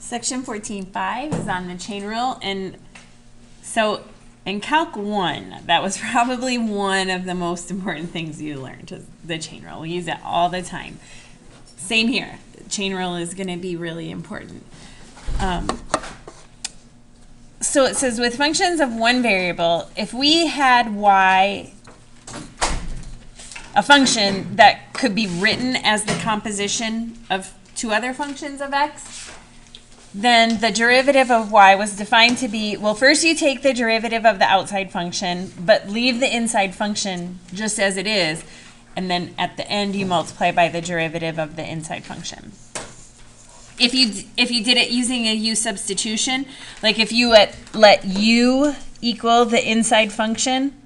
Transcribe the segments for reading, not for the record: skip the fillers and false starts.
Section 14.5 is on the chain rule, and so in Calc 1, that was probably one of the most important things you learned, is the chain rule. We use it all the time. Same here. The chain rule is going to be really important. So it says with functions of one variable, if we had y, a function that could be written as the composition of two other functions of x, then the derivative of y was defined to be, well, first you take the derivative of the outside function, but leave the inside function just as it is, and then at the end you multiply by the derivative of the inside function. If you did it using a U-substitution, like if you let u equal the inside function,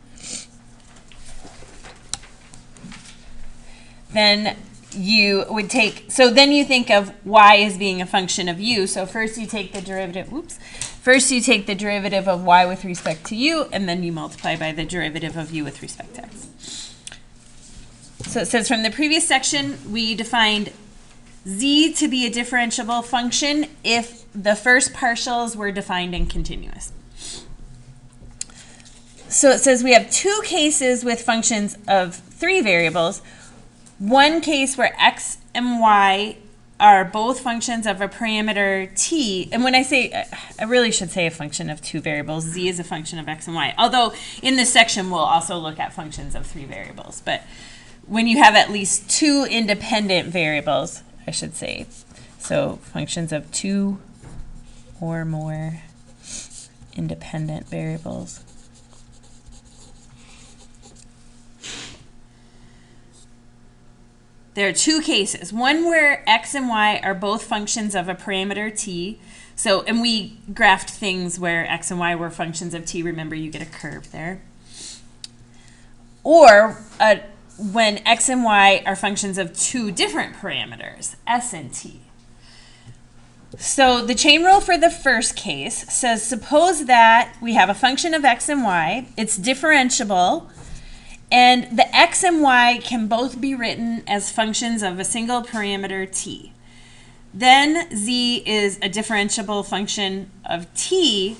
then you would take, so then you think of y as being a function of u. So first you take the derivative, first you take the derivative of y with respect to u, and then you multiply by the derivative of u with respect to x. So it says from the previous section, we defined z to be a differentiable function if the first partials were defined and continuous. So it says we have two cases with functions of three variables. One case where x and y are both functions of a parameter t, and when I say, I really should say a function of two variables, z is a function of x and y, although in this section we'll also look at functions of three variables. But when you have at least two independent variables, I should say, so functions of two or more independent variables. There are two cases. One where x and y are both functions of a parameter t. So, and we graphed things where x and y were functions of t. Remember, you get a curve there. Or when x and y are functions of two different parameters, s and t. So the chain rule for the first case says, suppose that we have a function of x and y. It's differentiable. And the x and y can both be written as functions of a single parameter t. Then z is a differentiable function of t.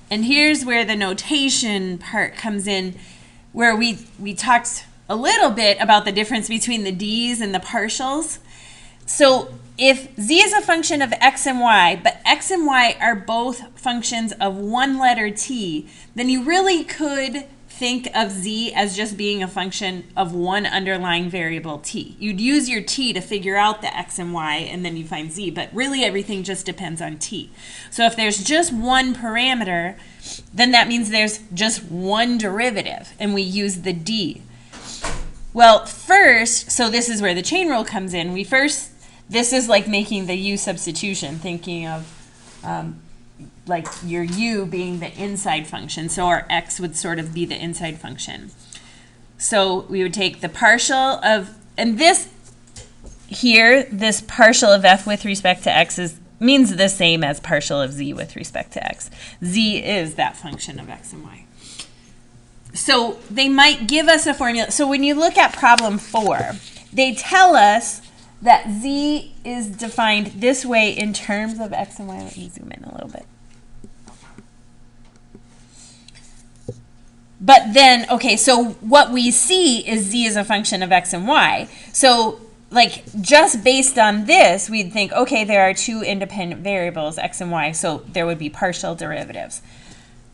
And here's where the notation part comes in, where we talked a little bit about the difference between the d's and the partials. So if z is a function of x and y, but x and y are both functions of one letter t, then you really could think of z as just being a function of one underlying variable t. You'd use your t to figure out the x and y, and then you find z, but really everything just depends on t. So if there's just one parameter, then that means there's just one derivative, and we use the d. Well, first, so this is where the chain rule comes in. This is like making the U-substitution, thinking of like your u being the inside function, so our x would sort of be the inside function. So we would take the partial of, and this here, this partial of f with respect to x means the same as partial of z with respect to x. Z is that function of x and y. So they might give us a formula. So when you look at problem 4, they tell us that z is defined this way in terms of x and y. Let me zoom in a little bit. But then, okay, so what we see is z is a function of x and y. So, like, just based on this, we'd think, okay, there are two independent variables, x and y, so there would be partial derivatives.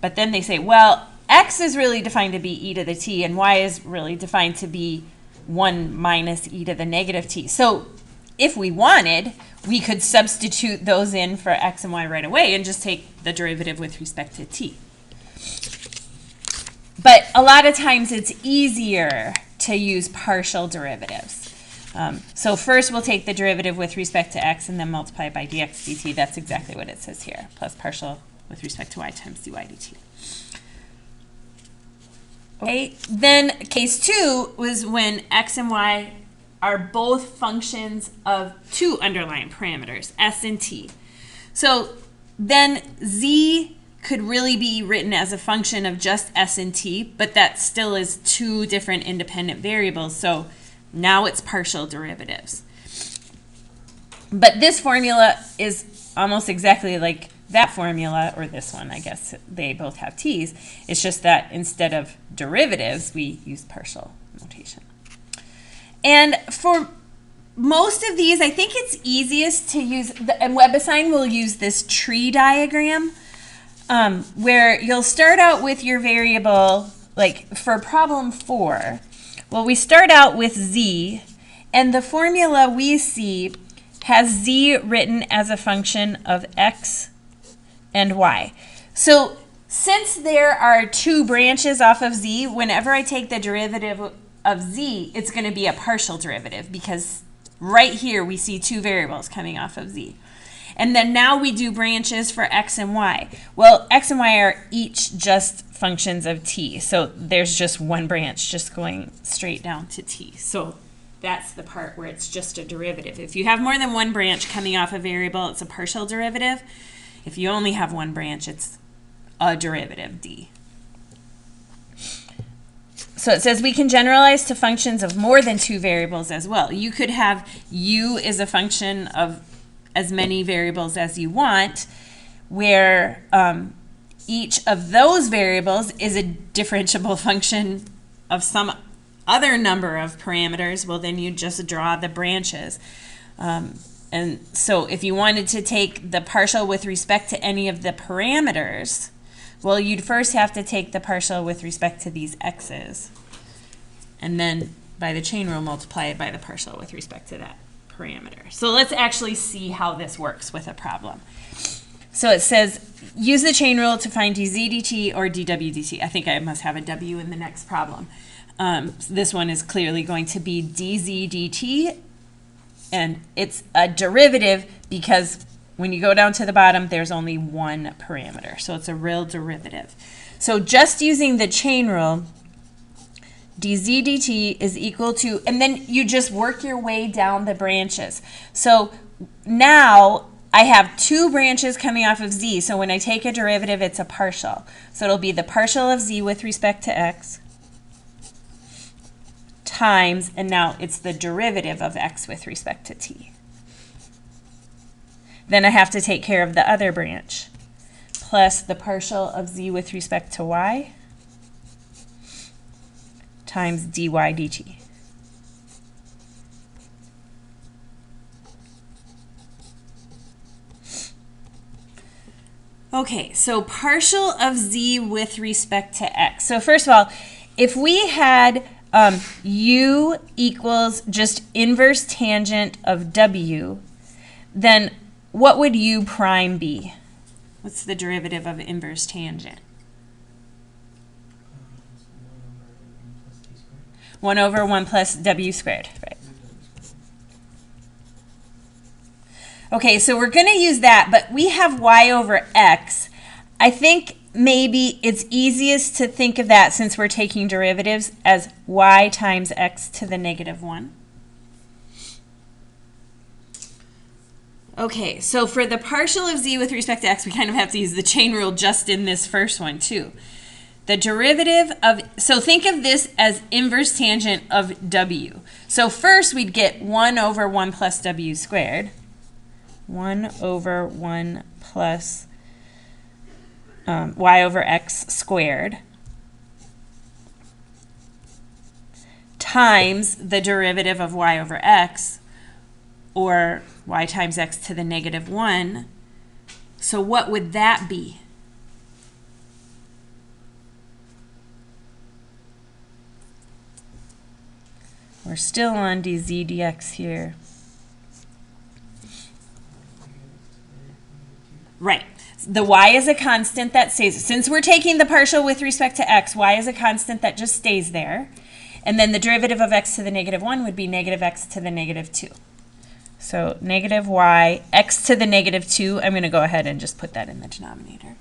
But then they say, well, x is really defined to be e to the t, and y is really defined to be 1 minus e to the negative t. So if we wanted, we could substitute those in for x and y right away and just take the derivative with respect to t. But a lot of times it's easier to use partial derivatives. So first we'll take the derivative with respect to x and then multiply by dx dt. That's exactly what it says here, plus partial with respect to y times dy dt. Okay, then case 2 was when x and y are both functions of two underlying parameters, s and t. So then z could really be written as a function of just s and t, but that still is two different independent variables, so now it's partial derivatives. But this formula is almost exactly like that formula, or this one, I guess they both have t's. It's just that instead of derivatives, we use partial notation. And for most of these, I think it's easiest to use, and WebAssign will use this tree diagram, where you'll start out with your variable, like for problem 4, well, we start out with z, and the formula we see has z written as a function of x and y. So since there are 2 branches off of z, whenever I take the derivative of z, it's going to be a partial derivative, because right here we see 2 variables coming off of z. And then now we do branches for x and y. Well, x and y are each just functions of t, so there's just one branch just going straight down to t. So that's the part where it's just a derivative. If you have more than one branch coming off a variable, it's a partial derivative. If you only have one branch, it's a derivative, d. So it says we can generalize to functions of more than 2 variables as well. You could have u is a function of as many variables as you want, where each of those variables is a differentiable function of some other number of parameters. Well, then you just draw the branches. And so if you wanted to take the partial with respect to any of the parameters, well, you'd first have to take the partial with respect to these x's, and then by the chain rule multiply it by the partial with respect to that parameter. So let's actually see how this works with a problem. So it says use the chain rule to find dz dt or dw dt. I think I must have a w in the next problem. This one is clearly going to be dz dt, and it's a derivative because when you go down to the bottom, there's only one parameter. So it's a real derivative. So just using the chain rule, dz dt is equal to, and then you just work your way down the branches. So now I have 2 branches coming off of z. So when I take a derivative, it's a partial. So it'll be the partial of z with respect to x times, and now it's the derivative of x with respect to t. Then I have to take care of the other branch, plus the partial of z with respect to y times dy dt. Okay, so partial of z with respect to x. So first of all, if we had u equals just inverse tangent of w, then what would u prime be? What's the derivative of inverse tangent? 1 over 1 plus w squared, right? Okay, so we're going to use that, but we have y over x. I think maybe it's easiest to think of that, since we're taking derivatives, as y times x to the negative 1. Okay, so for the partial of z with respect to x, we kind of have to use the chain rule just in this first one too. The derivative of, so think of this as inverse tangent of w. So first we'd get 1 over 1 plus w squared. 1 over 1 plus y over x squared times the derivative of y over x, or y times x to the negative 1. So what would that be? We're still on dz dx here. Right. The y is a constant that stays. Since we're taking the partial with respect to x, y is a constant that just stays there. And then the derivative of x to the negative 1 would be negative x to the negative 2. So negative y, x to the negative 2, I'm going to go ahead and just put that in the denominator.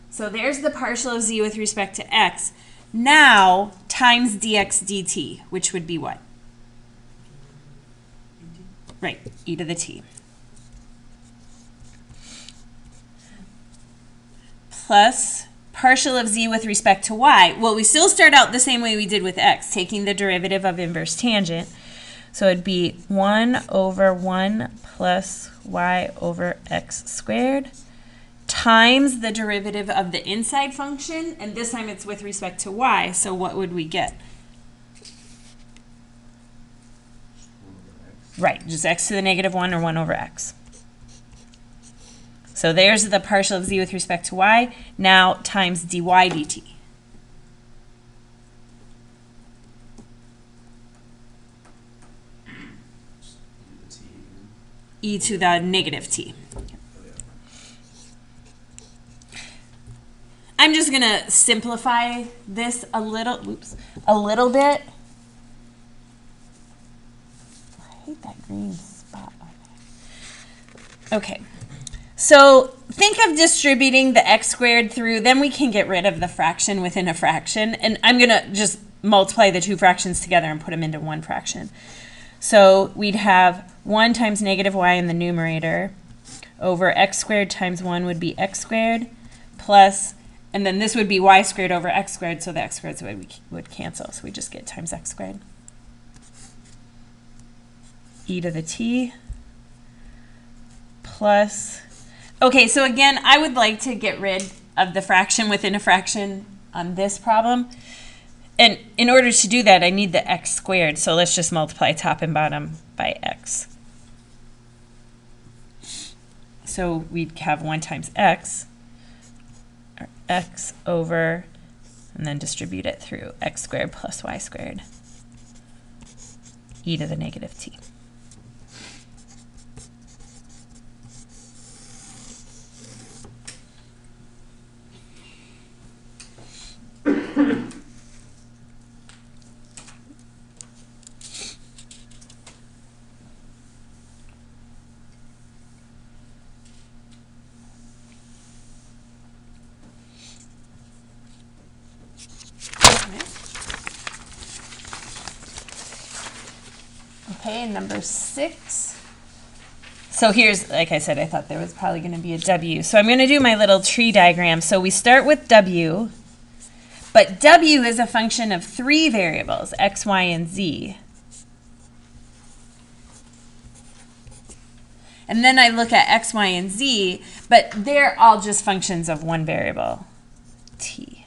So there's the partial of z with respect to x. Now times dx dt, which would be what? Right, e to the t. Plus partial of z with respect to y. Well, we still start out the same way we did with x, taking the derivative of inverse tangent. So it'd be 1 over 1 plus y over x squared times the derivative of the inside function, and this time it's with respect to y, so what would we get? Right, just x to the negative 1 or 1 over x. So there's the partial of z with respect to y, now times dy dt. E to the negative t. I'm just going to simplify this a little bit. I hate that green spot on there. Okay. So think of distributing the x squared through, then we can get rid of the fraction within a fraction. And I'm going to just multiply the two fractions together and put them into one fraction. So we'd have 1 times negative y in the numerator over x squared times 1 would be x squared plus, and then this would be y squared over x squared, so the x squareds would cancel. So we just get times x squared. E to the t plus, okay, so again, I would like to get rid of the fraction within a fraction on this problem. And in order to do that, I need the x squared. So let's just multiply top and bottom by x. So we'd have 1 times x, or x over, and then distribute it through x squared plus y squared, e to the negative t. Okay, number 6. So here's, like I said, I thought there was probably going to be a W. So I'm going to do my little tree diagram. So we start with W, but W is a function of 3 variables, x, y, and z. And then I look at x, y, and z, but they're all just functions of one variable, t.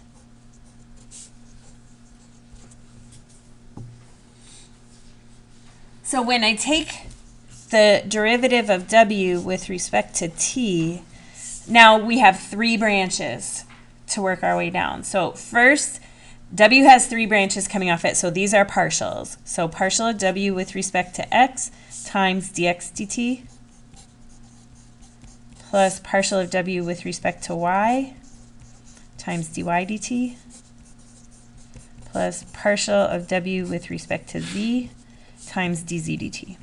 So when I take the derivative of w with respect to t, now we have 3 branches to work our way down. So first, w has 3 branches coming off it, so these are partials. So partial of w with respect to x times dx dt plus partial of w with respect to y times dy dt plus partial of w with respect to z times dz dt.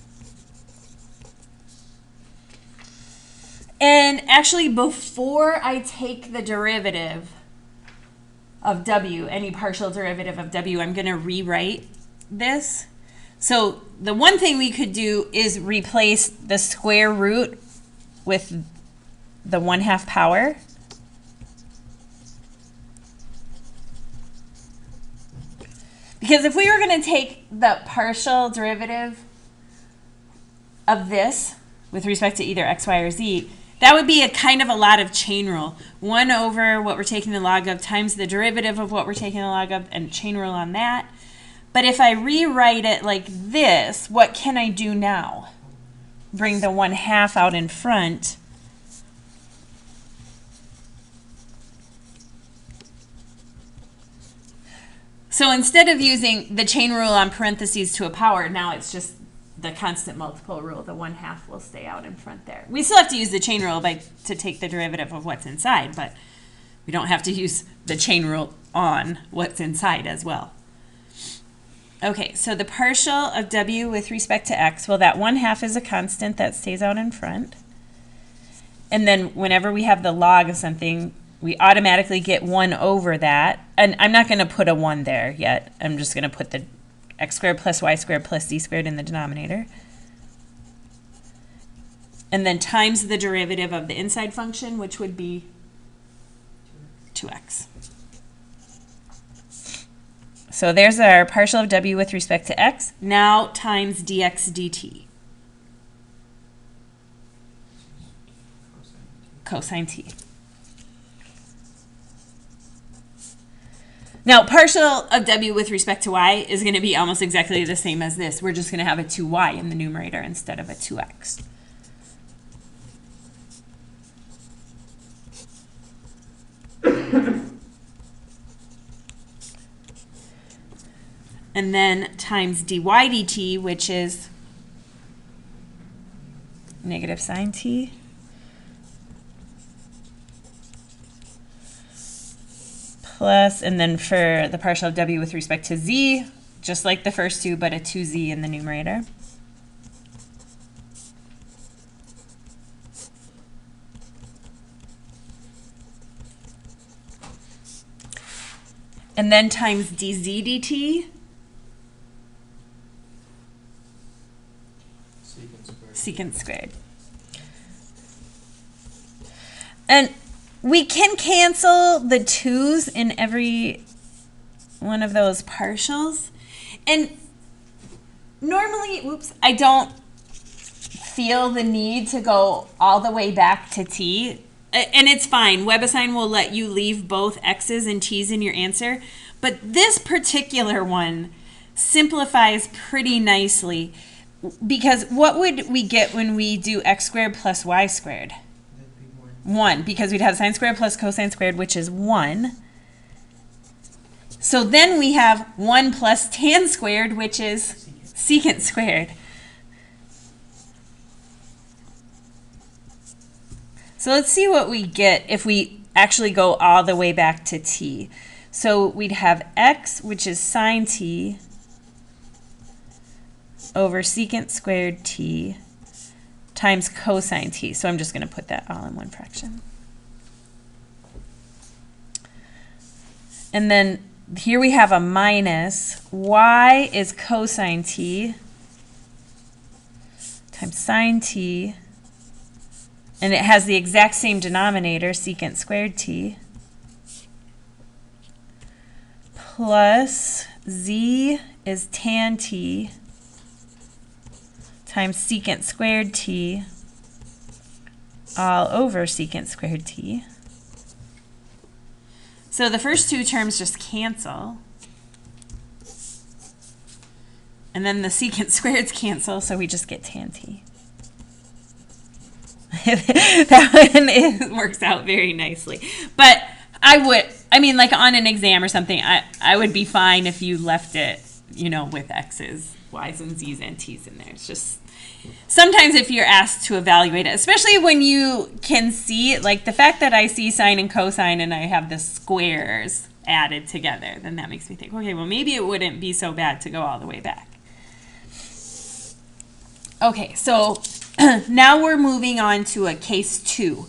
And actually, before I take the derivative of w, any partial derivative of w, I'm going to rewrite this. So the one thing we could do is replace the square root with the 1/2 power. Because if we were going to take the partial derivative of this with respect to either x, y, or z, that would be a kind of a lot of chain rule. 1 over what we're taking the log of times the derivative of what we're taking the log of, and chain rule on that. But if I rewrite it like this, what can I do now? Bring the 1/2 out in front. So instead of using the chain rule on parentheses to a power, now it's just the constant multiple rule. The 1/2 will stay out in front there. We still have to use the chain rule to take the derivative of what's inside, but we don't have to use the chain rule on what's inside as well. Okay, so the partial of w with respect to x, well, that 1/2 is a constant that stays out in front. And then whenever we have the log of something, we automatically get 1 over that. And I'm not going to put a 1 there yet. I'm just going to put the x squared plus y squared plus z squared in the denominator. And then times the derivative of the inside function, which would be 2x. So there's our partial of w with respect to x. Now times dx dt. Cosine t. Now, partial of w with respect to y is going to be almost exactly the same as this. We're just going to have a 2y in the numerator instead of a 2x. And then times dy dt, which is negative sine t. Plus, and then for the partial of w with respect to z, just like the first two, but a 2z in the numerator. And then times dz dt. Secant squared. And we can cancel the 2's in every one of those partials. And normally, I don't feel the need to go all the way back to t. And it's fine. WebAssign will let you leave both x's and t's in your answer. But this particular one simplifies pretty nicely. Because what would we get when we do x squared plus y squared? 1, because we'd have sine squared plus cosine squared, which is 1. So then we have 1 plus tan squared, which is secant squared. So let's see what we get if we actually go all the way back to t. So we'd have x, which is sine t, over secant squared t times cosine t. So I'm just going to put that all in one fraction. And then here we have a minus. Y is cosine t times sine t. And it has the exact same denominator, secant squared t, plus z is tan t times secant squared t all over secant squared t. So the first two terms just cancel. And then the secant squareds cancel, so we just get tan t. That one works out very nicely. But I mean, like on an exam or something, I would be fine if you left it, you know, with x's, y's, and z's, and t's in there. It's just sometimes if you're asked to evaluate it, especially when you can see, like the fact that I see sine and cosine and I have the squares added together, then that makes me think, okay, well, maybe it wouldn't be so bad to go all the way back. Okay, so now we're moving on to a case 2,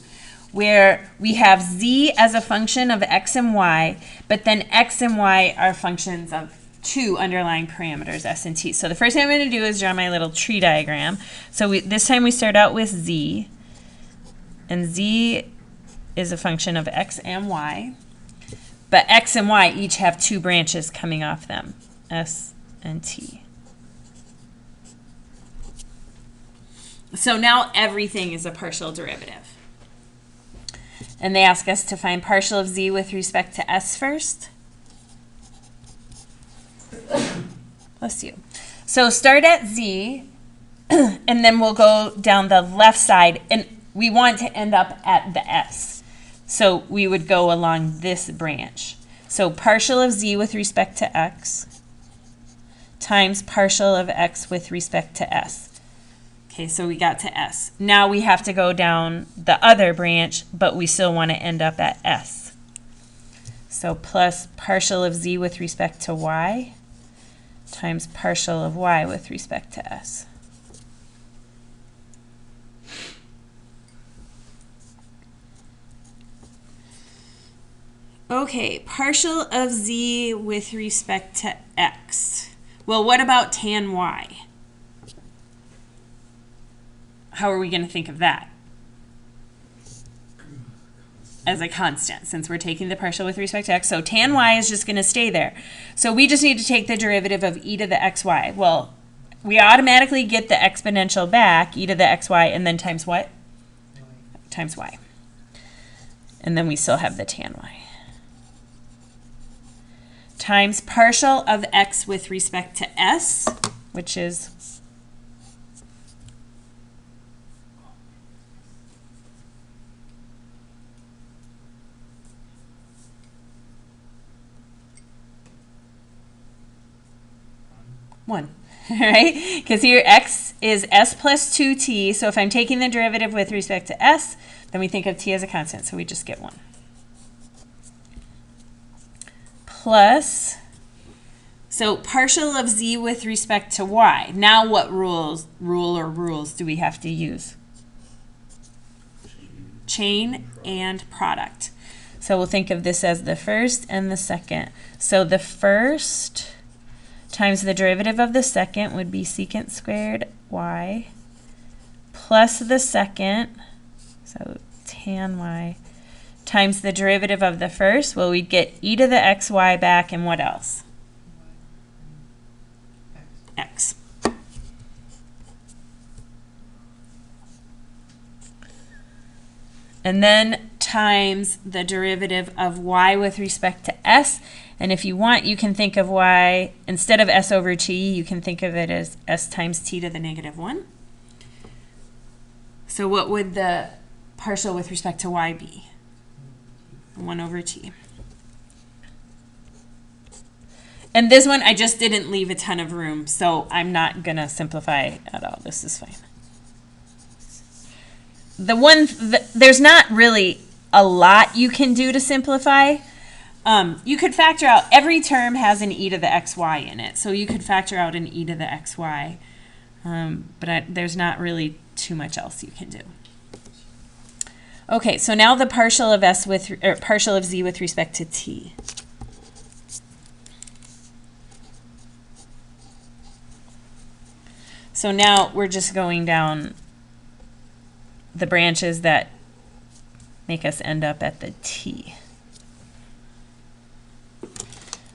where we have z as a function of x and y, but then x and y are functions of two underlying parameters, s and t. So the first thing I'm going to do is draw my little tree diagram. So this time we start out with z, and z is a function of x and y, but x and y each have two branches coming off them, s and t. So now everything is a partial derivative. And they ask us to find partial of z with respect to s first. Bless you. So start at z, and then we'll go down the left side, and we want to end up at the s. So we would go along this branch. So partial of z with respect to x times partial of x with respect to s. Okay, so we got to s. Now we have to go down the other branch, but we still want to end up at s. So plus partial of z with respect to y times partial of y with respect to s. Okay, partial of z with respect to x. Well, what about tan y? How are we going to think of that? as a constant since we're taking the partial with respect to x. So tan y is just going to stay there. So we just need to take the derivative of e to the xy. Well, we automatically get the exponential back, e to the xy, and then times what? Times y. And then we still have the tan y. Times partial of x with respect to s, which is 1, right? Because here x is s plus 2t, so if I'm taking the derivative with respect to s, then we think of t as a constant, so we just get 1. Plus, so partial of z with respect to y. Now what rules do we have to use? Chain and product. So we'll think of this as the first and the second. So the first times the derivative of the second would be secant squared y plus the second, so tan y, times the derivative of the first. Well, we'd get e to the xy back, and what else? X. And then times the derivative of y with respect to s. And if you want, you can think of y, instead of s over t, you can think of it as s times t to the negative 1. So what would the partial with respect to y be? 1 over t. And this one, I just didn't leave a ton of room, so I'm not going to simplify at all. This is fine. There's not really a lot you can do to simplify. You could factor out, every term has an e to the xy in it, so you could factor out an e to the xy, but there's not really too much else you can do. Okay, so now the partial of partial of z with respect to t. So now we're just going down the branches that make us end up at the t.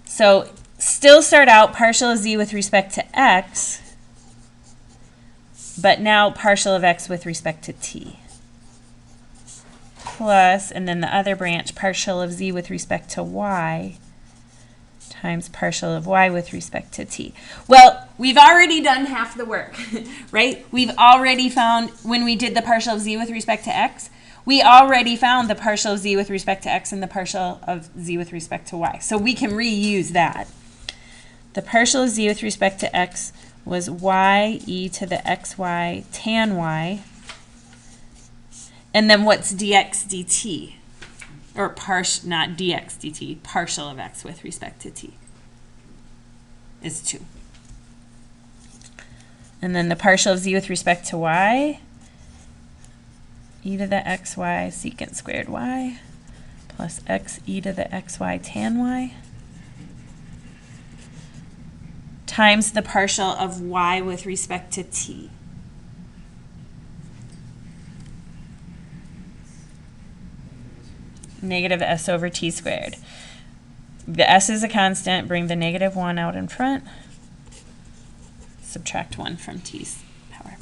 So still start out partial of z with respect to x, but now partial of x with respect to t. Plus, and then the other branch, partial of z with respect to y times partial of y with respect to t. Well, we've already done half the work, right? We've already found, when we did the partial of z with respect to x, we already found the partial of z with respect to x and the partial of z with respect to y. So we can reuse that. The partial of z with respect to x was y e to the xy tan y. And then what's dx dt? Or not dx dt, partial of x with respect to t is 2. And then the partial of z with respect to y, e to the xy secant squared y plus x e to the xy tan y times the partial of y with respect to t. Negative s over t squared. The s is a constant, bring the negative 1 out in front, subtract 1 from t's power.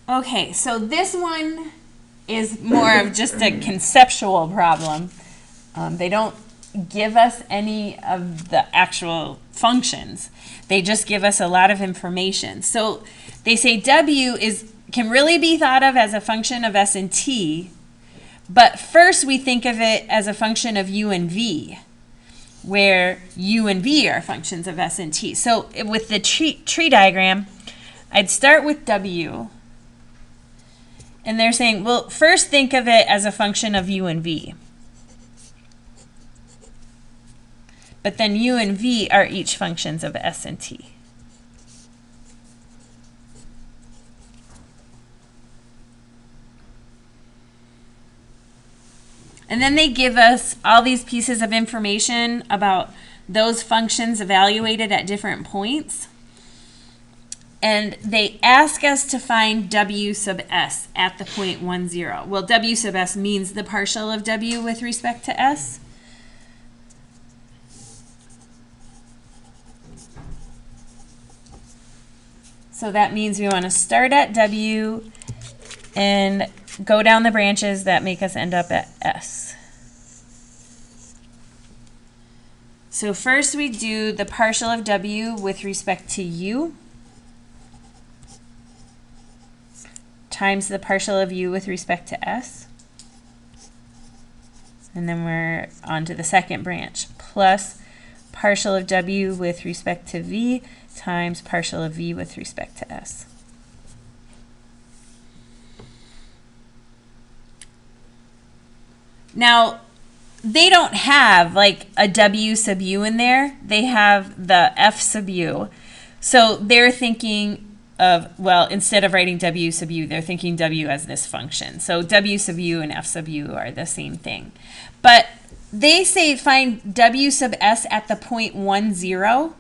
Okay, so this one is more of just a conceptual problem. They don't give us any of the actual functions. They just give us a lot of information. So they say w can really be thought of as a function of s and t, but first we think of it as a function of u and v, where u and v are functions of s and t. So with the tree diagram, I'd start with w. And they're saying, well, first think of it as a function of u and v. But then u and v are each functions of s and t. And then they give us all these pieces of information about those functions evaluated at different points. And they ask us to find W sub s at the point 1, 0. Well, W sub s means the partial of W with respect to s. So that means we want to start at W and go down the branches that make us end up at S. So first we do the partial of W with respect to U times the partial of U with respect to S. And then we're on to the second branch, plus partial of W with respect to V times partial of V with respect to S. Now, they don't have like a W sub U in there. They have the F sub U. So they're thinking of, well, instead of writing W sub U, they're thinking W as this function. So W sub U and F sub U are the same thing. But they say find W sub S at the point 1, 0.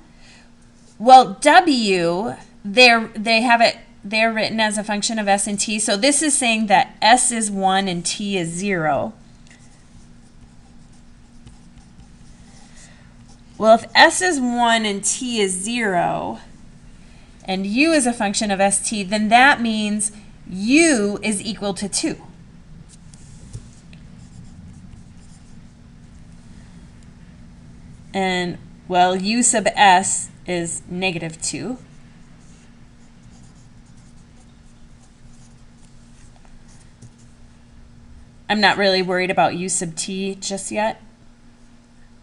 Well, W, they have it, they're written as a function of S and T. So this is saying that S is 1 and T is 0. Well, if S is 1 and T is 0, and U is a function of ST, then that means U is equal to 2. And, well, U sub S is negative 2. I'm not really worried about U sub T just yet.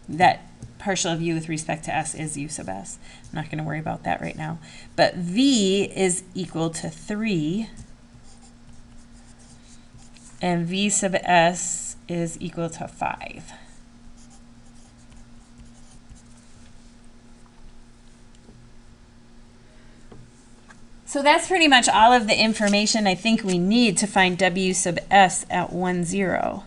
That partial of U with respect to S is U sub S. I'm not going to worry about that right now. But V is equal to 3. And V sub S is equal to 5. So that's pretty much all of the information I think we need to find W sub S at 1, 0.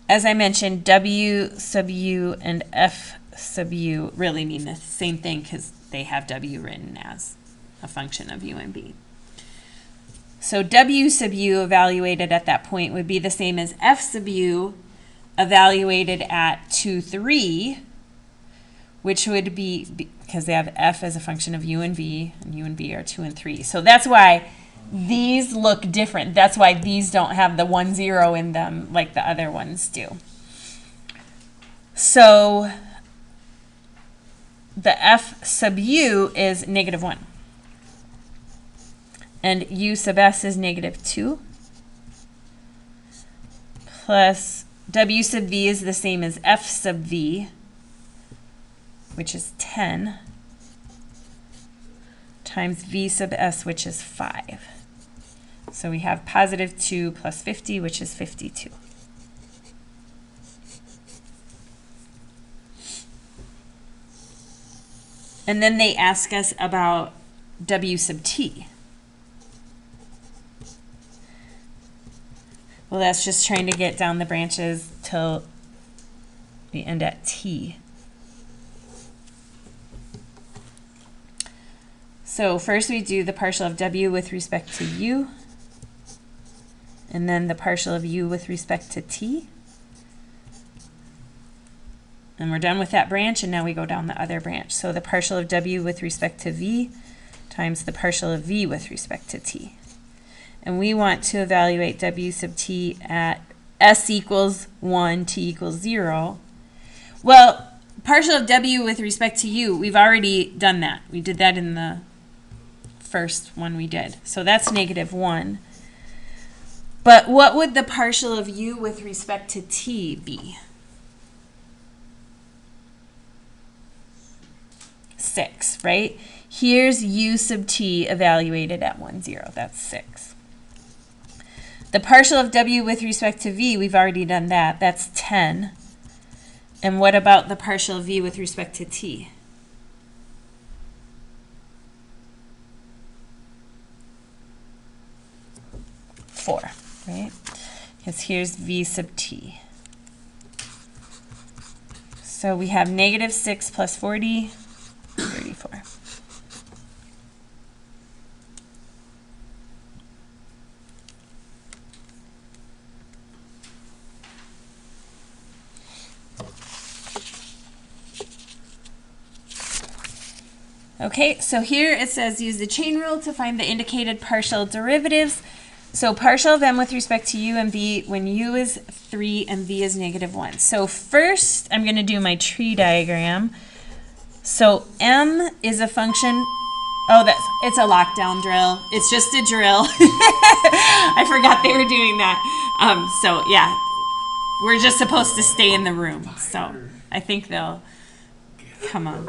As I mentioned, W sub U and F sub U really mean the same thing because they have W written as a function of U and B. So W sub U evaluated at that point would be the same as F sub U evaluated at 2, 3, which would be, because they have F as a function of U and B are 2 and 3. So that's why these look different. That's why these don't have the 1, 0 in them like the other ones do. So the F sub U is negative 1. And U sub S is negative 2. Plus W sub V is the same as F sub V, which is 10, times V sub S, which is 5. So we have positive 2 plus 50, which is 52. And then they ask us about W sub T. Well, that's just trying to get down the branches till we end at T. So first we do the partial of W with respect to U, and then the partial of U with respect to T. And we're done with that branch, and now we go down the other branch. So the partial of W with respect to V times the partial of V with respect to T. And we want to evaluate W sub T at S equals 1, T equals 0. Well, partial of W with respect to U, we've already done that. We did that in the first one we did. So that's negative 1. But what would the partial of U with respect to T be? 6, right? Here's U sub T evaluated at 1, 0. That's 6. The partial of W with respect to V, we've already done that. That's 10. And what about the partial of V with respect to T? 4. right? Because here's v sub t. So we have negative 6 plus 40, 34. Okay, so here it says use the chain rule to find the indicated partial derivatives. So partial of m with respect to u and v when u is 3 and v is negative 1. So first I'm going to do my tree diagram. So m is a function, it's a lockdown drill. It's just a drill. I forgot they were doing that. So yeah, we're just supposed to stay in the room. So I think they'll come on.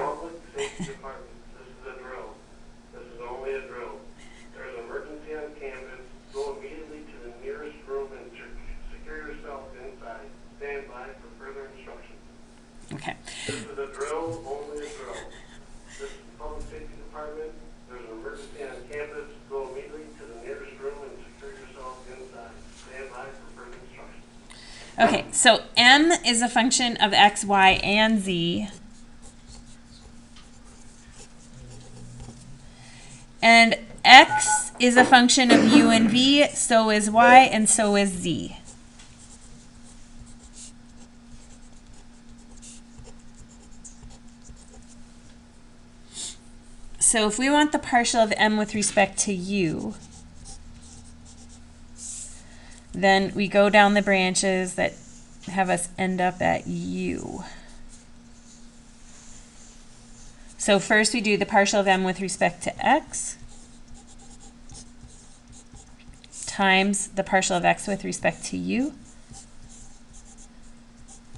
Okay. This is a drill, only a drill. This is the public safety department. There's an emergency on campus. Go immediately to the nearest room and secure yourself inside. Stand by for further instructions. Okay, so m is a function of x, y, and z. And x is a function of u and v, so is y, and so is z. So if we want the partial of m with respect to u, then we go down the branches that have us end up at u. So first we do the partial of m with respect to x times the partial of x with respect to u.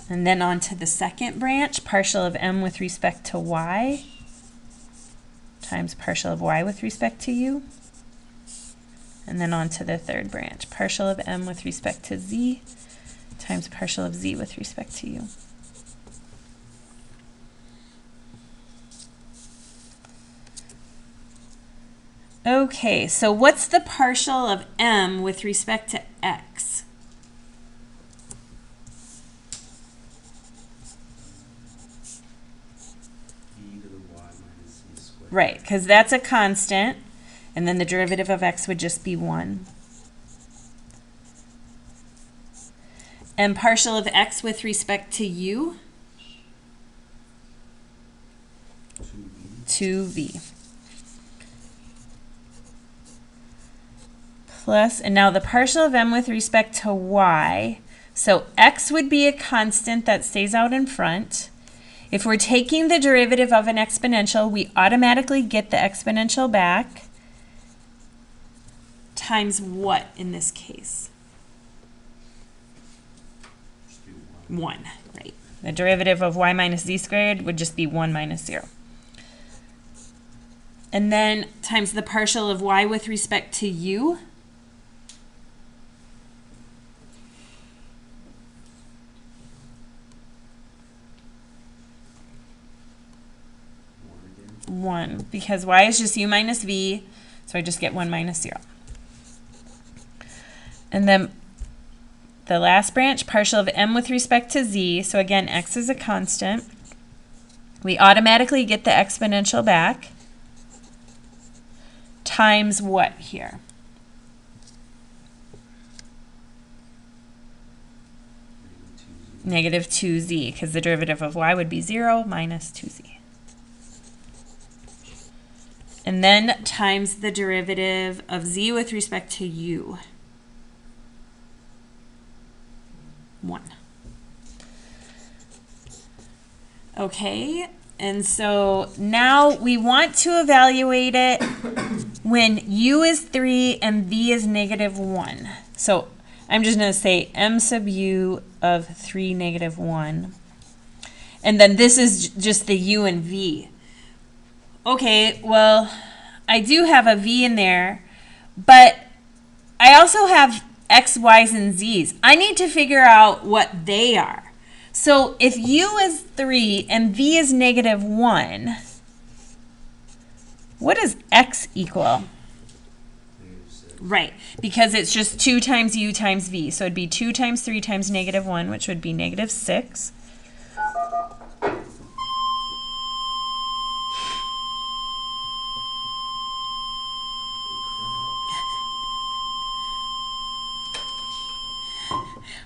And then on to the second branch, partial of m with respect to y times partial of y with respect to u. And then on to the third branch, partial of m with respect to z times partial of z with respect to u. Okay, so what's the partial of m with respect to x? Right, because that's a constant, and then the derivative of x would just be 1. And partial of x with respect to u? 2v. Plus, and now the partial of m with respect to y. So x would be a constant that stays out in front. If we're taking the derivative of an exponential, we automatically get the exponential back times what in this case? 1, right. The derivative of y minus z squared would just be 1 minus 0. And then times the partial of y with respect to u. One, because y is just u minus v, so I just get 1 minus 0. And then the last branch, partial of m with respect to z, so again, x is a constant. We automatically get the exponential back times what here? Negative 2z, because the derivative of y would be 0 minus 2z. And then times the derivative of z with respect to u. 1. Okay, and so now we want to evaluate it when u is 3 and v is negative 1. So I'm just going to say m sub u of 3, negative 1. And then this is just the u and v. Okay, well, I do have a v in there, but I also have x, y's, and z's. I need to figure out what they are. So if u is 3 and v is negative 1, what does x equal? Right, because it's just 2 times u times v. So it'd be 2 times 3 times negative 1, which would be negative 6.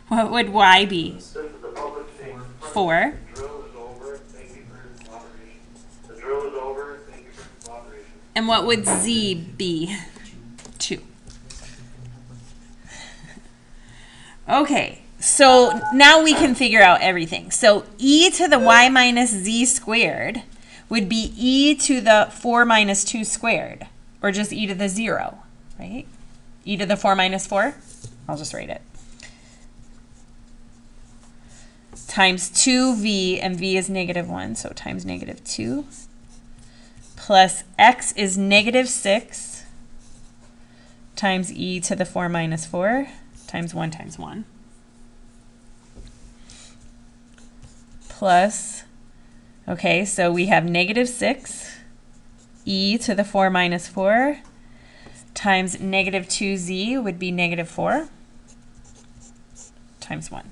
What would y be? This is the public safety. 4. The drill is over. Thank you for your cooperation. The drill is over. Thank you for your cooperation. And what would z be? 2. Okay, so now we can figure out everything. So e to the y minus z squared would be e to the 4 minus 2 squared, or just e to the 0, right? E to the 4 minus 4, I'll just write it. Times 2v, and v is negative 1, so times negative 2, plus x is negative 6 times e to the 4 minus 4 times 1 times 1, plus, okay, so we have negative 6 e to the 4 minus 4 times negative 2z would be negative 4 times 1.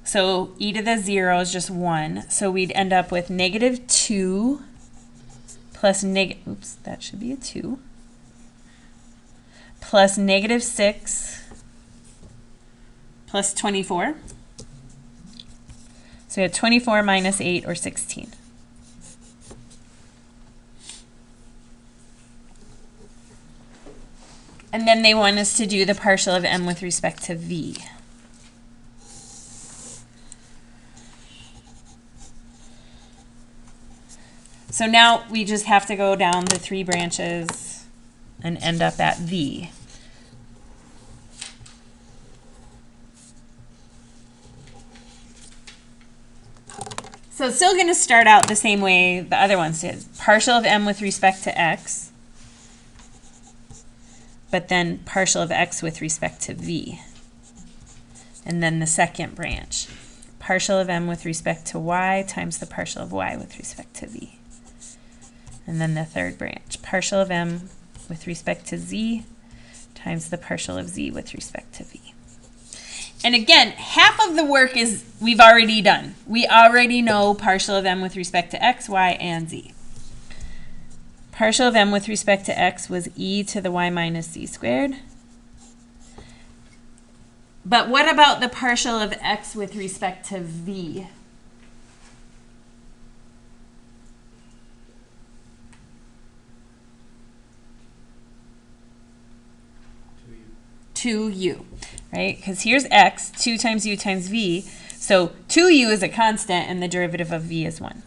So e to the 0 is just 1. So we'd end up with negative 2 plus oops, that should be a 2, plus negative 6 plus 24. So we have 24 minus 8, or 16. And then they want us to do the partial of m with respect to v. So now we just have to go down the 3 branches and end up at v. So it's still going to start out the same way the other ones did. Partial of m with respect to x, but then partial of x with respect to v. And then the second branch. Partial of m with respect to y times the partial of y with respect to v. And then the third branch, partial of m with respect to z times the partial of z with respect to v. And again, half of the work is we've already done. We already know partial of m with respect to x, y, and z. Partial of m with respect to x was e to the y minus z squared. But what about the partial of x with respect to v? To u, right? Because here's x, 2 times u times v. So 2u is a constant, and the derivative of v is 1.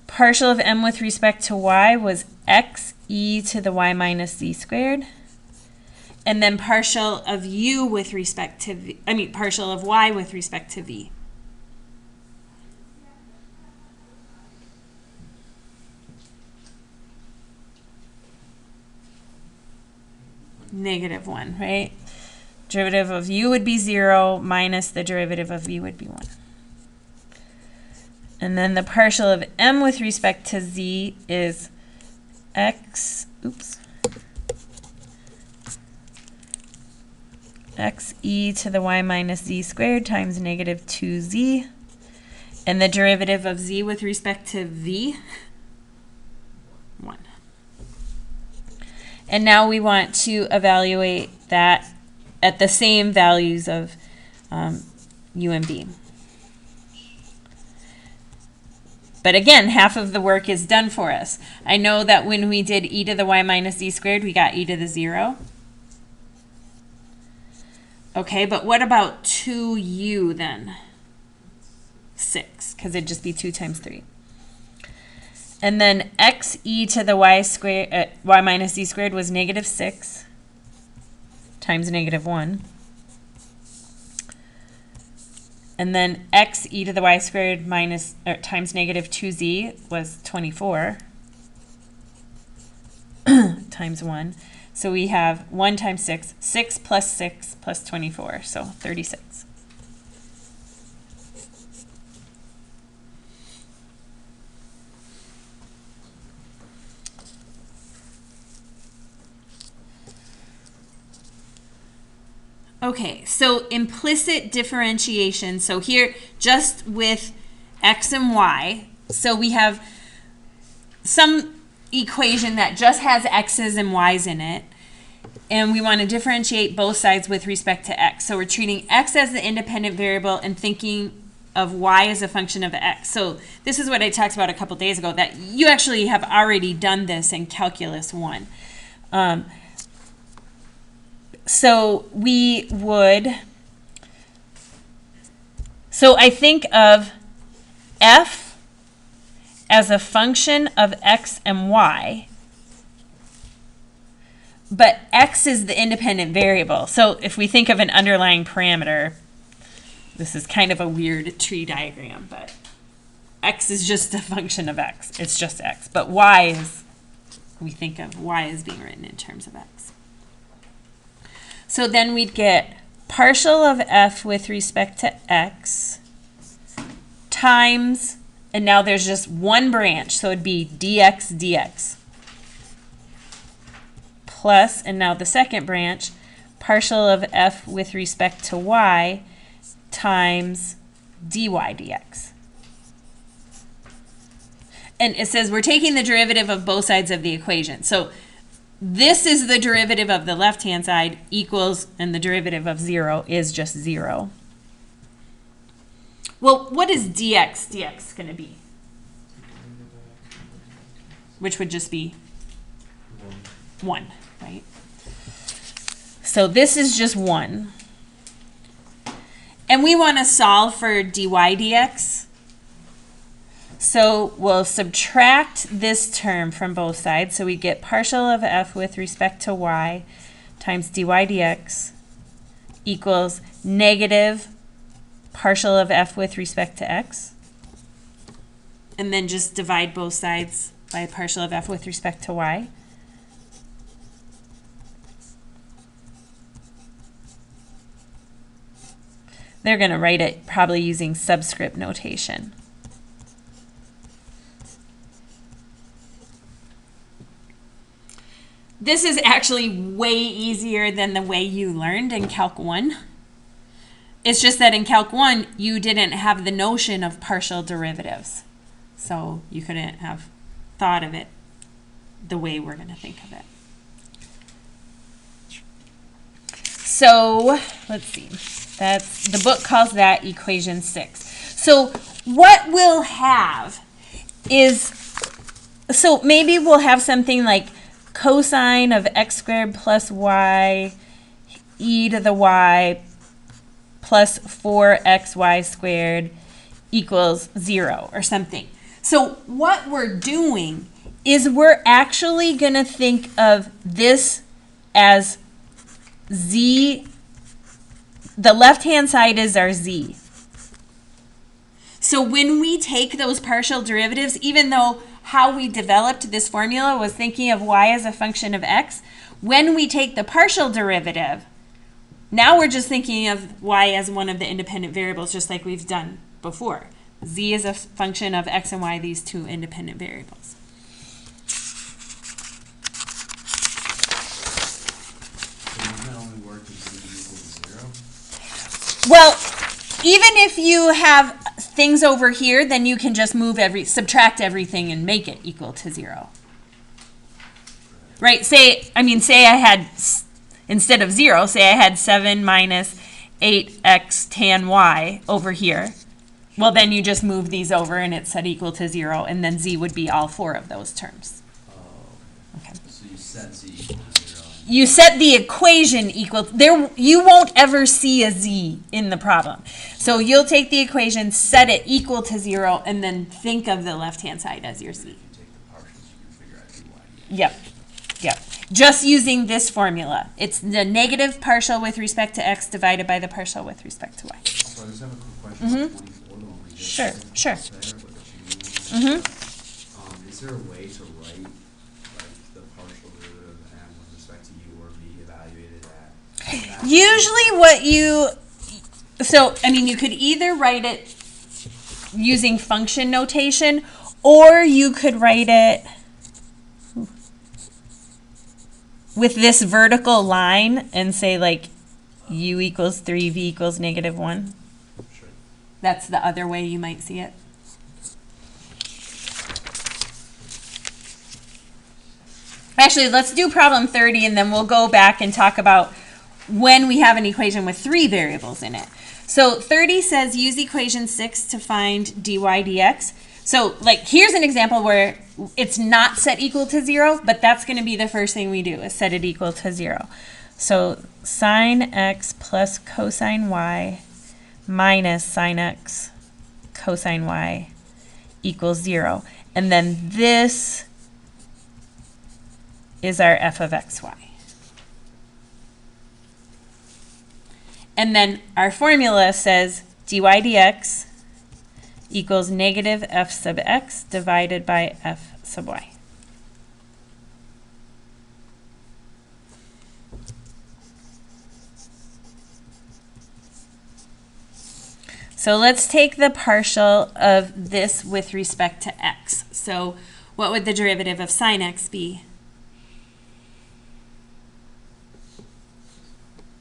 Partial of m with respect to y was x e to the y minus z squared. And then partial of u with respect to v, partial of y with respect to v. Negative 1, right? Derivative of u would be 0 minus the derivative of v would be 1. And then the partial of m with respect to z is x, x e to the y minus z squared times negative 2z. And the derivative of z with respect to v, 1. And now we want to evaluate that at the same values of u and v. But again, half of the work is done for us. I know that when we did e to the y minus z squared, we got e to the 0. Okay, but what about 2u then? 6, because it'd just be 2 times 3. And then x e to the y squared, y minus z squared was negative 6 times negative 1. And then x e to the y squared minus times negative 2z was 24 times 1. So we have 1 times 6, 6 plus 24, so 36. Okay, so implicit differentiation. So here, just with x and y, so we have some equation that just has x's and y's in it, and we want to differentiate both sides with respect to x. So we're treating x as the independent variable and thinking of y as a function of x. So this is what I talked about a couple days ago, that you actually have already done this in Calculus 1. So we would, so I think of f as a function of x and y, but x is the independent variable. So if we think of an underlying parameter, this is kind of a weird tree diagram, but x is just a function of x. It's just x. But y is, we think of y as being written in terms of x. So then we'd get partial of f with respect to x times, and now there's just one branch, so it'd be dx dx. Plus, and now the second branch, partial of f with respect to y times dy dx. And it says we're taking the derivative of both sides of the equation. So this is the derivative of the left-hand side equals, and the derivative of 0 is just 0. Well, what is dx dx going to be? Which would just be 1, right? So this is just 1. And we want to solve for dy dx. So we'll subtract this term from both sides. So we get partial of f with respect to y times dy dx equals negative partial of f with respect to x. And then just divide both sides by partial of f with respect to y. They're going to write it probably using subscript notation. This is actually way easier than the way you learned in Calc 1. It's just that in Calc 1, you didn't have the notion of partial derivatives. So you couldn't have thought of it the way we're going to think of it. So let's see. That's, the book calls that equation 6. So what we'll have is, so maybe we'll have something like cosine of x squared plus y e to the y plus 4xy squared equals 0 or something. So what we're doing is we're actually going to think of this as z. The left-hand side is our z. So when we take those partial derivatives, even though how we developed this formula was thinking of y as a function of x, when we take the partial derivative, now we're just thinking of y as one of the independent variables, just like we've done before. Z is a function of x and y, these two independent variables. Well, even if you have things over here, then you can just move subtract everything and make it equal to 0. Right? Say I had, instead of 0, say I had 7 minus 8x tan y over here. Well, then you just move these over and it's set equal to 0, and then z would be all 4 of those terms. Okay. So you set z equal to 0. You set the equation equal, there, you won't ever see a z in the problem. So you'll take the equation, set it equal to 0, and then think of the left-hand side as your z. If you take the partials, you can figure out dy. Yep, yep. Just using this formula. It's the negative partial with respect to x divided by the partial with respect to y. So I just have a quick question about 24, the one we just Sure, said sure. there with the chain. Is there a way to write like the partial derivative of m with respect to u or v evaluated at? Usually what you, so, I mean, you could either write it using function notation, or you could write it with this vertical line and say, like, u equals 3, v equals -1. Sure. That's the other way you might see it. Actually, let's do problem 30, and then we'll go back and talk about when we have an equation with 3 variables in it. So 30 says use equation 6 to find dy dx. So like here's an example where it's not set equal to 0, but that's going to be the first thing we do is set it equal to 0. So sine x plus cosine y minus sine x cosine y equals 0. And then this is our f of xy. And then our formula says dy dx equals negative f sub x divided by f sub y. So let's take the partial of this with respect to x. So what would the derivative of sine x be?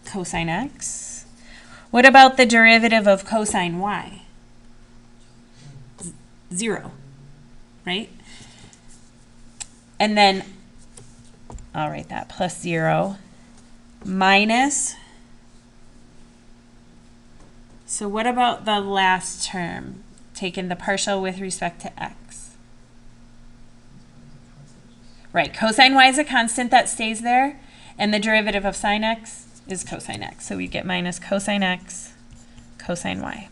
Cosine x. What about the derivative of cosine y? 0, right? And then I'll write that plus 0 minus. So what about the last term, taking the partial with respect to x? Right, cosine y is a constant that stays there, and the derivative of sine x is cosine x. So we get minus cosine x, cosine y.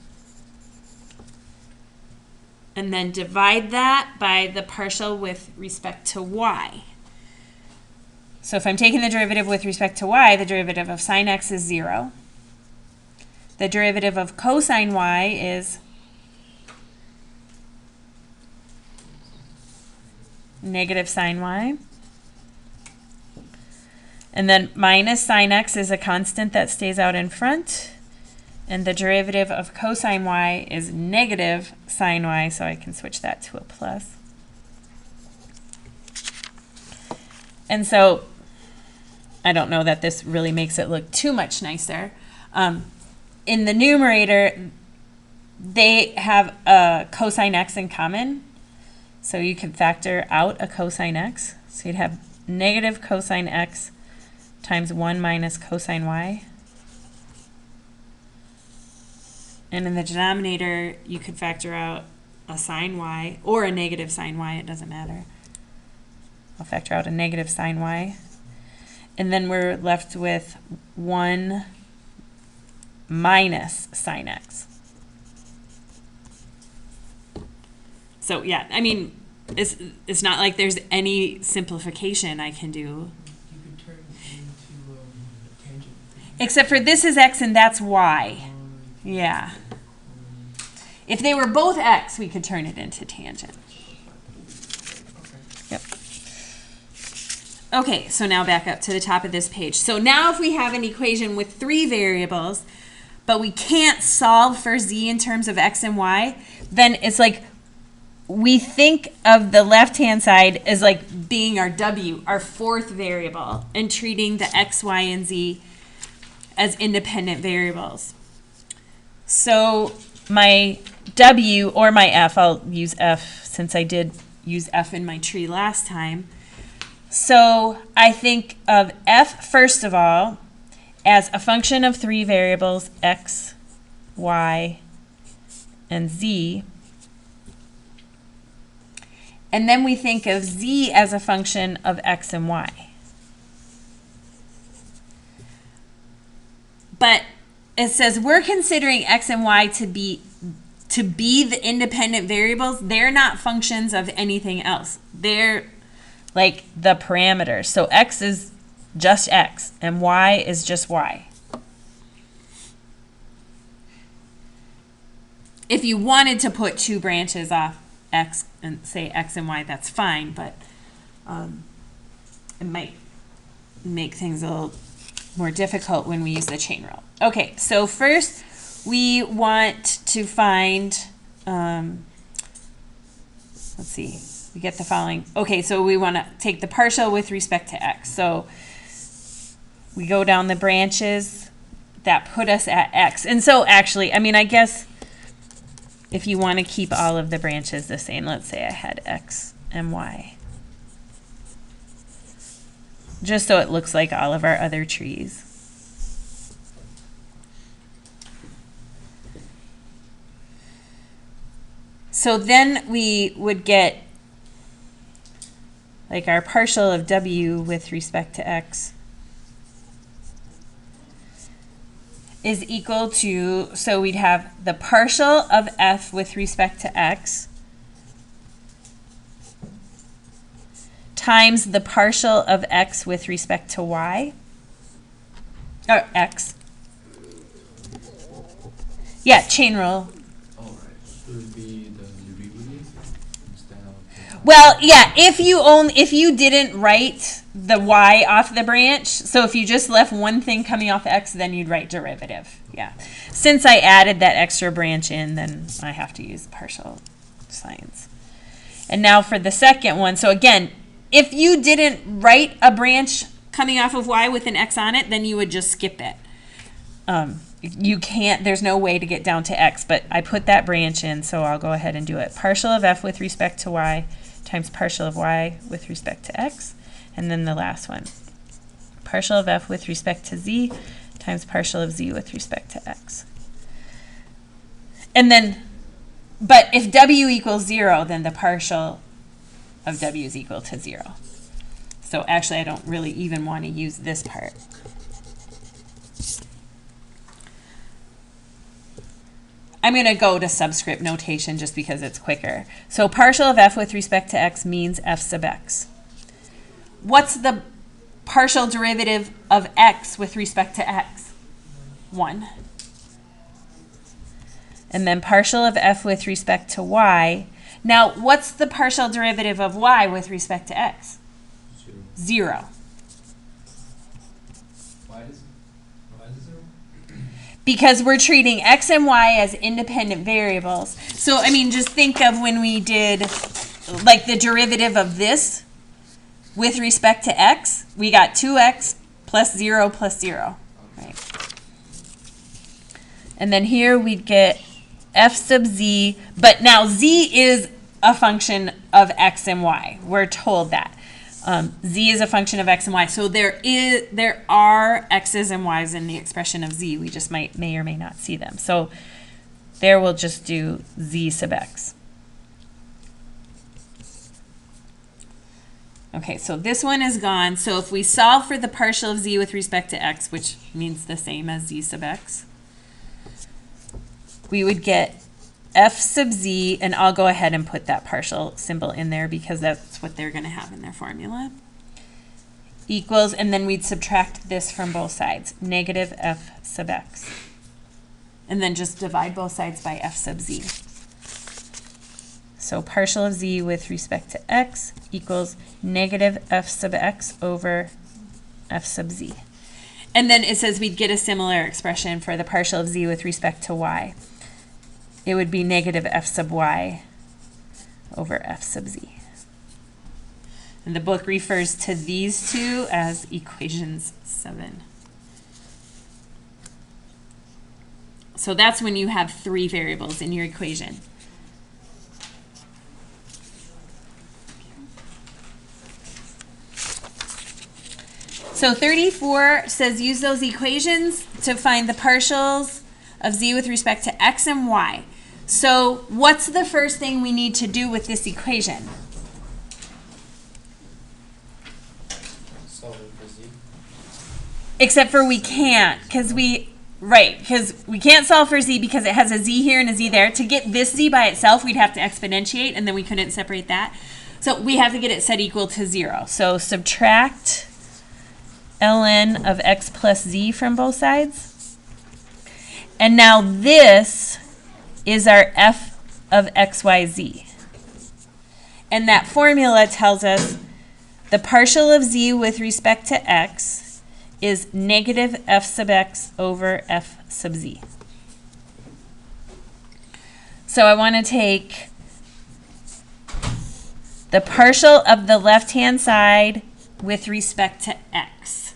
And then divide that by the partial with respect to y. So if I'm taking the derivative with respect to y, the derivative of sine x is 0. The derivative of cosine y is negative sine y. And then minus sine x is a constant that stays out in front. And the derivative of cosine y is negative sine y, so I can switch that to a plus. And so I don't know that this really makes it look too much nicer. In the numerator, they have a cosine x in common. So you could factor out a cosine x. So you'd have negative cosine x times 1 minus cosine y. And in the denominator, you could factor out a sine y or a negative sine y. It doesn't matter. I'll factor out a negative sine y. And then we're left with 1 minus sine x. So yeah, I mean, it's not like there's any simplification I can do. You could turn it into a tangent. Except for this is x and that's y. Yeah. If they were both x, we could turn it into tangent. Yep. Okay, so now back up to the top of this page. So now if we have an equation with 3 variables, but we can't solve for z in terms of x and y, then it's like we think of the left-hand side as like being our w, our 4th variable, and treating the x, y, and z as independent variables. So my w or my f, I'll use f since I did use f in my tree last time. So I think of f, first of all, as a function of 3 variables, x, y, and z. And then we think of z as a function of x and y. But it says we're considering x and y to be the independent variables. They're not functions of anything else. They're like the parameters. So x is just x and y is just y. If you wanted to put 2 branches off x and say x and y, that's fine, but it might make things a little more difficult when we use the chain rule. Okay, so first we want to find, let's see, we get the following. Okay, so we want to take the partial with respect to x. So we go down the branches. that put us at x. And so actually, I mean, I guess if you want to keep all of the branches the same, let's say I had x and y. Just so it looks like all of our other trees. So then we would get like our partial of w with respect to x is equal to, so we'd have the partial of f with respect to x times the partial of x with respect to y, or x. Yeah, chain rule. Oh, right. It would be the derivative instead of. Well, yeah, if you didn't write the y off the branch, so if you just left one thing coming off x, then you'd write derivative. Yeah. Since I added that extra branch in, then I have to use partial signs. And now for the second one, so again, if you didn't write a branch coming off of y with an x on it, then you would just skip it. You can't, there's no way to get down to x, but I put that branch in, so I'll go ahead and do it. Partial of f with respect to y times partial of y with respect to x. And then the last one, partial of f with respect to z times partial of z with respect to x. And then, but if w equals 0, then the partial of w is equal to 0. So actually, I don't really even want to use this part. I'm going to go to subscript notation just because it's quicker. So partial of f with respect to x means f sub x. What's the partial derivative of x with respect to x? 1. And then partial of f with respect to y. Now, what's the partial derivative of y with respect to x? 0. Why is it 0? Because we're treating x and y as independent variables. So, I mean, just think of when we did, like, the derivative of this with respect to x. We got 2x plus 0 plus 0. Right? And then here we'd get f sub z, but now z is a function of x and y. We're told that. Z is a function of x and y. So there are x's and y's in the expression of z. We just may or may not see them. So there we'll just do z sub x. Okay, so this one is gone. So if we solve for the partial of z with respect to x, which means the same as z sub x, we would get f sub z, and I'll go ahead and put that partial symbol in there because that's what they're going to have in their formula, equals, and then we'd subtract this from both sides, negative f sub x. And then just divide both sides by f sub z. So partial of z with respect to x equals negative f sub x over f sub z. And then it says we'd get a similar expression for the partial of z with respect to y. It would be negative f sub y over f sub z. And the book refers to these two as equations 7. So that's when you have 3 variables in your equation. So 34 says use those equations to find the partials of z with respect to x and y. So what's the first thing we need to do with this equation? Solve for z. Except for we can't, because we can't solve for z because it has a z here and a z there. To get this z by itself, we'd have to exponentiate, and then we couldn't separate that. So we have to get it set equal to 0. So subtract ln of x plus z from both sides. And now this is our f of xyz. And that formula tells us the partial of z with respect to x is negative f sub x over f sub z. So I want to take the partial of the left-hand side with respect to x.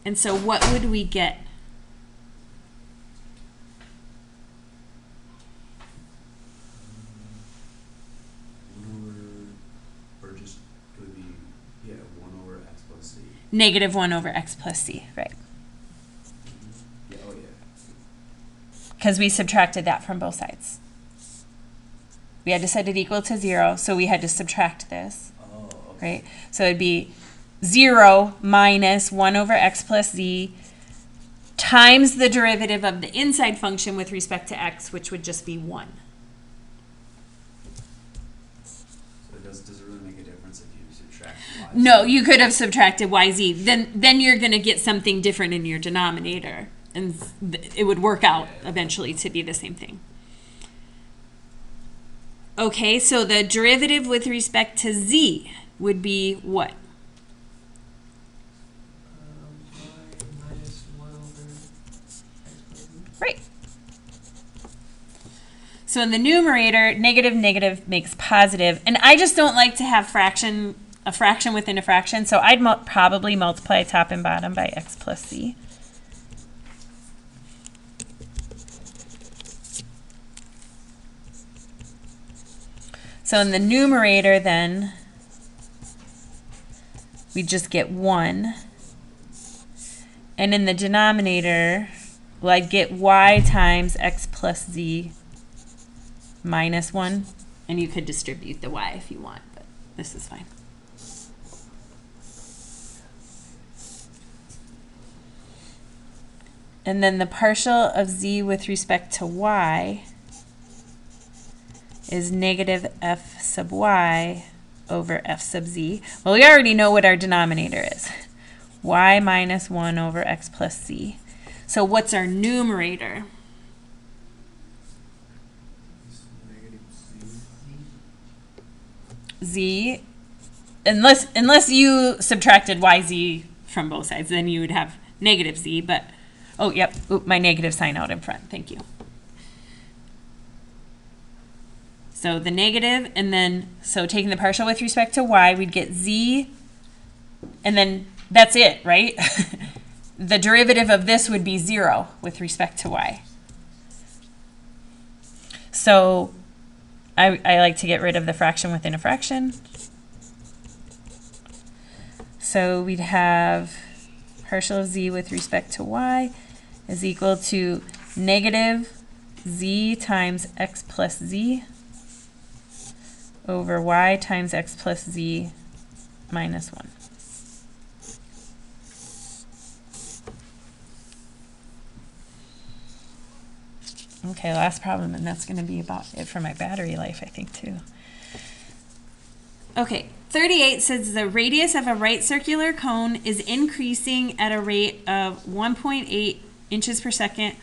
And so what would we get plus z. Negative 1 over x plus c, right? Yeah, oh yeah. Because we subtracted that from both sides. We had to set it equal to 0, so we had to subtract this, Oh, okay. right? So it'd be 0 minus 1 over x plus z times the derivative of the inside function with respect to x, which would just be 1. So does it really make a difference if you subtract y? No, you could have subtracted yz. Then you're going to get something different in your denominator, and it would work out eventually to be the same thing. Okay, so the derivative with respect to z would be what? Y minus 1 over x plus z. Right. So in the numerator, negative negative makes positive, and I just don't like to have a fraction within a fraction, so I'd probably multiply top and bottom by x plus c. So in the numerator then, we just get 1. And in the denominator, well, I'd get y times x plus z minus 1. And you could distribute the y if you want, but this is fine. And then the partial of z with respect to y is negative f sub y over f sub z. Well, we already know what our denominator is. Y minus 1 over x plus z. So what's our numerator? Negative z. Z. Unless you subtracted yz from both sides, then you would have negative z, but, oh, yep, oop, my negative sign out in front. Thank you. So the negative, and then, so taking the partial with respect to y, we'd get z, and then that's it, right? The derivative of this would be 0 with respect to y. So I like to get rid of the fraction within a fraction. So we'd have partial of z with respect to y is equal to negative z times x plus z over y times x plus z minus 1. Okay, last problem, and that's going to be about it for my battery life, I think, too. Okay, 38 says the radius of a right circular cone is increasing at a rate of 1.8 inches per second,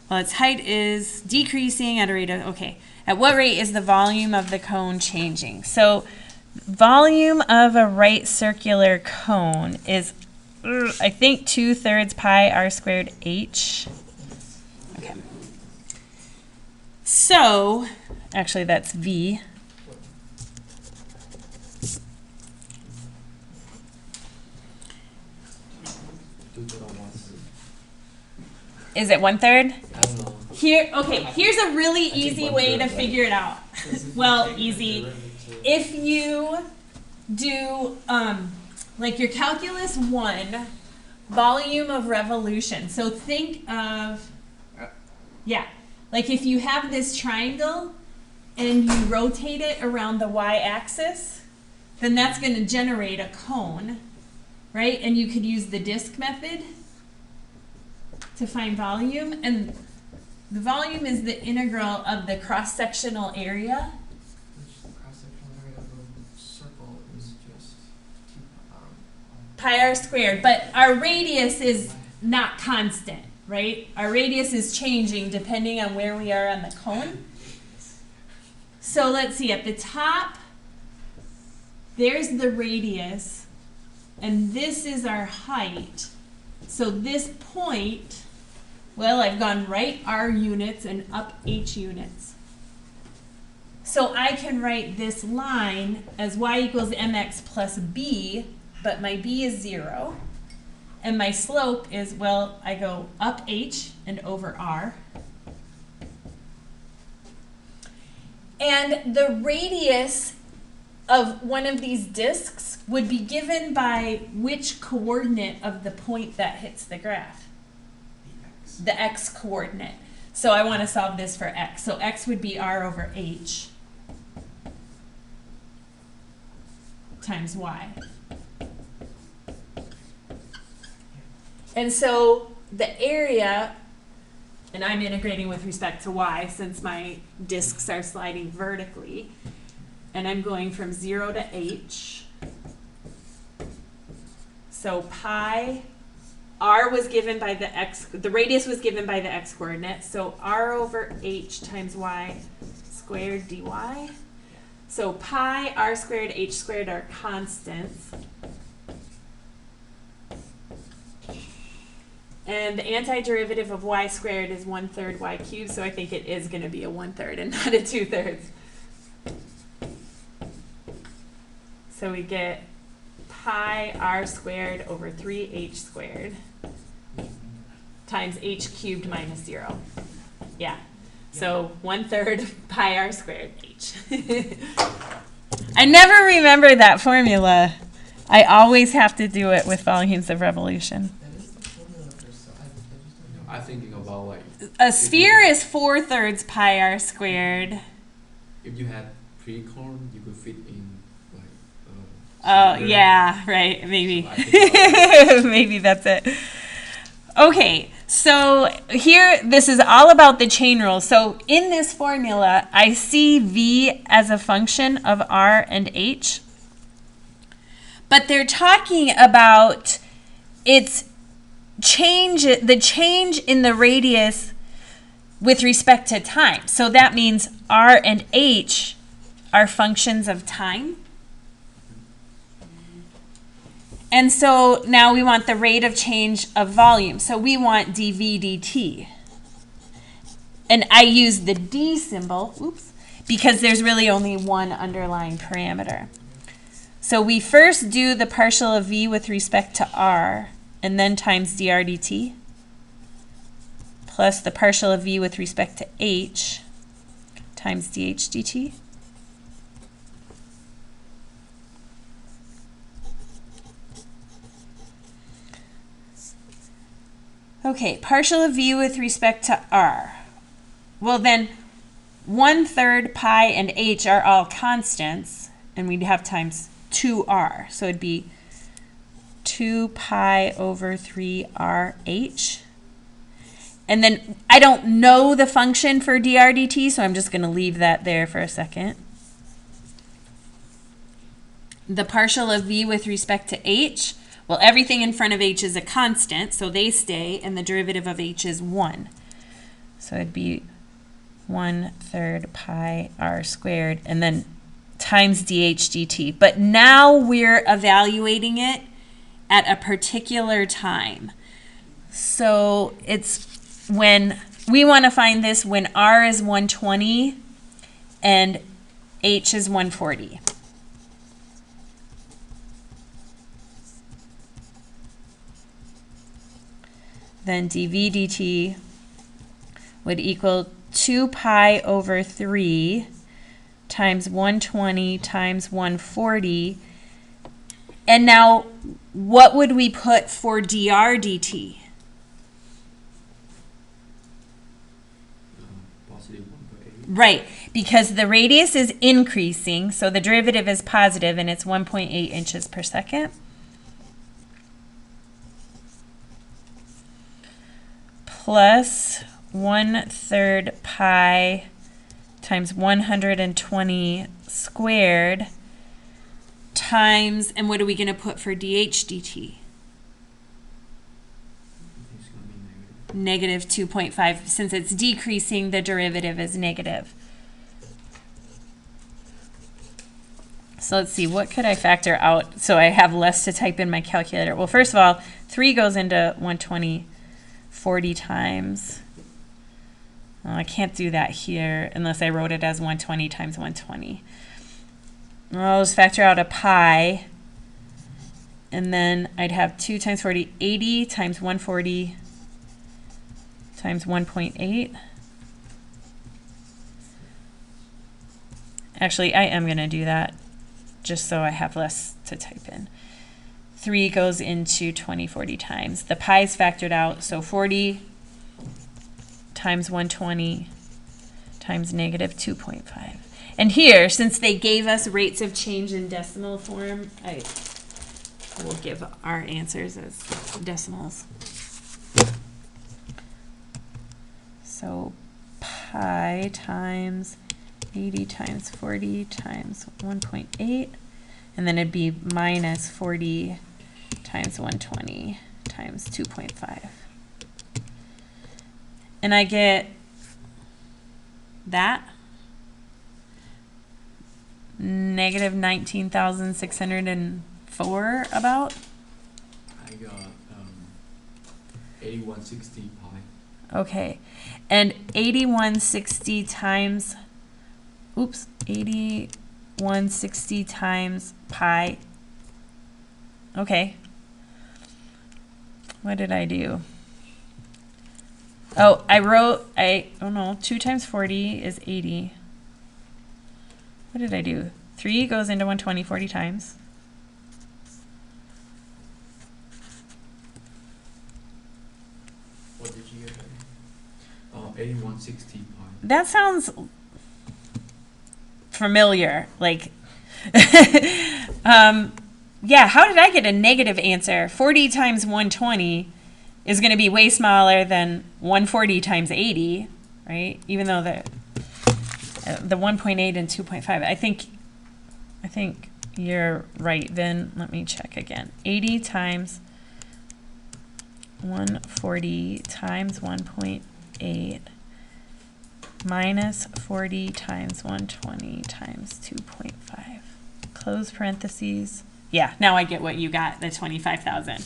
while its height is decreasing at a rate of, okay, at what rate is the volume of the cone changing? So volume of a right circular cone is, I think, 2/3 pi r squared h. Okay. So, actually that's v. Is it 1/3? I don't know. Here, okay, here's a really easy way to figure it out. Well, easy. If you do, like your calculus 1, volume of revolution. So think of, yeah, like if you have this triangle and you rotate it around the y-axis, then that's going to generate a cone, right? And you could use the disk method to find volume, and the volume is the integral of the cross-sectional area. Which the cross-sectional area of a circle is just Pi r squared, but our radius is not constant, right? Our radius is changing depending on where we are on the cone. So let's see, at the top, there's the radius, and this is our height. So this point, well, I've gone right r units and up h units. So I can write this line as y equals mx plus b, but my b is 0. And my slope is, well, I go up h and over r. And the radius of one of these disks would be given by which coordinate of the point that hits the graph? The x coordinate. So I want to solve this for x. So x would be r over h times y. And so the area, and I'm integrating with respect to y since my disks are sliding vertically, and I'm going from 0 to h. So pi, r was given by the x, the radius was given by the x coordinate, so r over h times y squared dy. So pi, r squared, h squared are constants. And the antiderivative of y squared is 1/3 y cubed, so I think it is going to be a 1/3 and not a 2/3. So we get pi r squared over 3h squared times h cubed minus 0. Yeah. So 1/3 pi r squared h. I never remember that formula. I always have to do it with volumes of revolution. I'm thinking about like A sphere is 4/3 pi r squared. if you had pre-corn, you could fit in like. Oh, cylinder. yeah, right, maybe. So I think Maybe that's it. Okay, so here, this is all about the chain rule. So in this formula, I see v as a function of r and h. But they're talking about its change, the change in the radius with respect to time. So that means r and h are functions of time. And so now we want the rate of change of volume. So we want dv dt. And I use the d symbol, oops, because there's really only one underlying parameter. So we first do the partial of v with respect to r, and then times dr dt, plus the partial of v with respect to h, times dh dt. Okay, partial of v with respect to r. Well then, 1/3 pi and h are all constants, and we'd have times 2r. So it'd be 2 pi over 3rh. And then I don't know the function for dr dt, so I'm just going to leave that there for a second. The partial of v with respect to h, well, everything in front of h is a constant, so they stay, and the derivative of h is 1. So it'd be 1/3 pi r squared, and then times dh dt. But now we're evaluating it at a particular time. So it's when we want to find this when r is 120 and h is 140. Then dv dt would equal 2 pi over 3 times 120 times 140. And now, what would we put for dr dt? Positive 1/8. Right, because the radius is increasing, so the derivative is positive, and it's 1.8 inches per second. Plus 1/3 pi times 120 squared times, and what are we going to put for dh dt? It's gonna be negative. Negative 2.5. Since it's decreasing, the derivative is negative. So let's see, what could I factor out so I have less to type in my calculator? Well, first of all, 3 goes into 120 40 times. Well, I can't do that here unless I wrote it as 120 times 120. I'll just factor out a pi, and then I'd have 2 times 40, 80 times 140 times 1.8. Actually, I am going to do that just so I have less to type in. 3 goes into 2040 times. The pi's factored out, so 40 times 120 times negative 2.5. And here, since they gave us rates of change in decimal form, I will give our answers as decimals. So pi times 80 times 40 times 1.8, and then it'd be minus 40 times 120 times 2.5. And I get that, negative 19,604 about. I got 8160 pi. Okay, and 8160 times, 8160 times pi. Okay. What did I do? Oh, oh no, 2 times 40 is 80. What did I do? 3 goes into 120 40 times. What did you get? 8160 pi. That sounds familiar. Like, yeah, how did I get a negative answer? 40 times 120 is going to be way smaller than 140 times 80, right? Even though the 1.8 and 2.5, I think you're right, Vin. Let me check again. 80 times 140 times 1.8 minus 40 times 120 times 2.5. Close parentheses. Yeah, now I get what you got, the 25,000.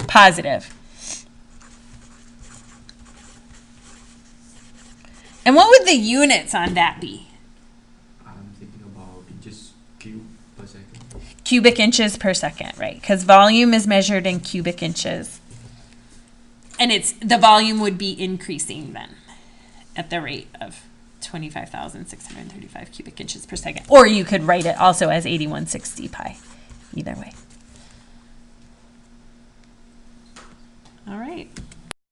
Positive. And what would the units on that be? I'm thinking about inches cube per second. Cubic inches per second, right? Because volume is measured in cubic inches. And the volume would be increasing then at the rate of 25,635 cubic inches per second. Or you could write it also as 8160 pi. Either way.